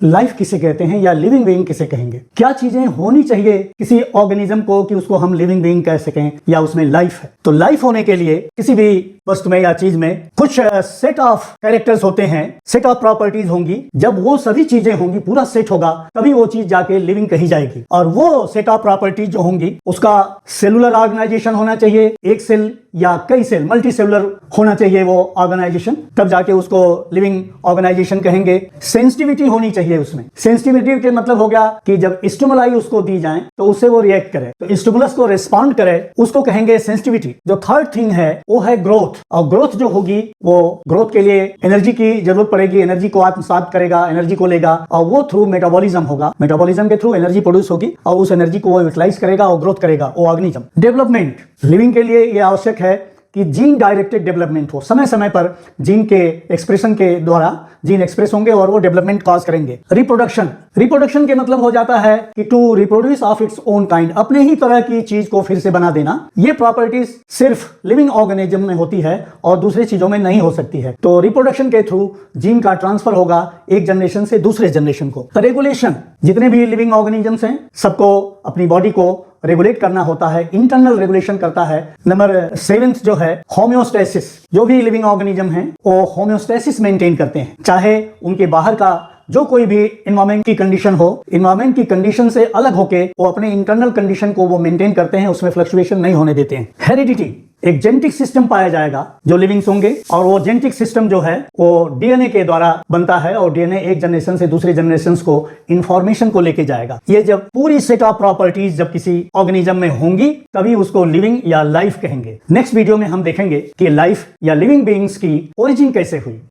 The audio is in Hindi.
लाइफ किसे कहते हैं या लिविंग बीइंग किसे कहेंगे? क्या चीजें होनी चाहिए किसी ऑर्गेनिज्म को कि उसको हम लिविंग बीइंग कह सकें या उसमें लाइफ है? तो लाइफ होने के लिए किसी भी वस्तु में या चीज में कुछ सेट ऑफ कैरेक्टर्स होते हैं, सेट ऑफ प्रॉपर्टीज होंगी। जब वो सभी चीजें होंगी, पूरा सेट होगा, तभी वो चीज जाके लिविंग कही जाएगी। और वो सेट ऑफ प्रॉपर्टीज जो होंगी उसका सेलुलर ऑर्गेनाइजेशन होना चाहिए, एक सेल या कई सेल, मल्टी सेलुलर होना चाहिए वो ऑर्गेनाइजेशन, तब जाके उसको लिविंग ऑर्गेनाइजेशन कहेंगे। सेंसिटिविटी होनी चाहिए उसमें। सेंसिटिविटी के मतलब हो गया कि जब स्टिमुलाई उसको दी जाए तो उससे वो रिएक्ट करे, तो स्टिमुलस को रिस्पॉन्ड करे, उसको कहेंगे सेंसिटिविटी। जो थर्ड थिंग है वो है ग्रोथ। और ग्रोथ जो होगी, वो ग्रोथ के लिए एनर्जी की जरूरत पड़ेगी, एनर्जी को आत्मसात करेगा, एनर्जी को लेगा और वो थ्रू मेटाबॉलिज्म होगा। मेटाबॉलिज्म के थ्रू एनर्जी प्रोड्यूस होगी और उस एनर्जी को वो यूटिलाइज करेगा और ग्रोथ करेगा वो ऑर्गेनिज्म। डेवलपमेंट लिविंग के लिए ये आवश्यक है कि जीन डायरेक्टेड डेवलपमेंट हो। समय समय पर जीन के एक्सप्रेशन के द्वारा जीन एक्सप्रेस होंगे और वो डेवलपमेंट कॉज करेंगे। रिप्रोडक्शन के मतलब हो जाता है कि to reproduce of its own kind, अपने ही तरह की चीज को फिर से बना देना। ये प्रॉपर्टीज सिर्फ लिविंग ऑर्गेनिज्म में होती है और दूसरी चीजों में नहीं हो सकती है। तो रिप्रोडक्शन के थ्रू जीन का ट्रांसफर होगा एक जनरेशन से दूसरे जनरेशन को। रेगुलेशन, जितने भी लिविंग ऑर्गेनिजम्स हैं सबको अपनी बॉडी को रेगुलेट करना होता है, इंटरनल रेगुलेशन करता है। नंबर 7 जो है होम्योस्टेसिस। जो भी लिविंग ऑर्गेनिज्म हैं वो होम्योस्टेसिस मेंटेन करते हैं, चाहे उनके बाहर का जो कोई भी इन्वायरमेंट की कंडीशन हो, इन्वायरमेंट की कंडीशन से अलग होके वो अपने इंटरनल कंडीशन को वो मेंटेन करते हैं, उसमें फ्लक्चुएशन नहीं होने देते हैं। हेरिडिटी, एक जेनेटिक सिस्टम पाया जाएगा जो लिविंग्स होंगे और वो जेनेटिक सिस्टम जो है वो डीएनए के द्वारा बनता है और डीएनए एक जनरेशन से दूसरे जनरेशन को इंफॉर्मेशन को लेके जाएगा। ये जब पूरी सेट ऑफ प्रॉपर्टीज जब किसी ऑर्गेनिज्म में होंगी तभी उसको लिविंग या लाइफ कहेंगे। नेक्स्ट वीडियो में हम देखेंगे कि लाइफ या लिविंग बीइंग्स की ओरिजिन कैसे हुई।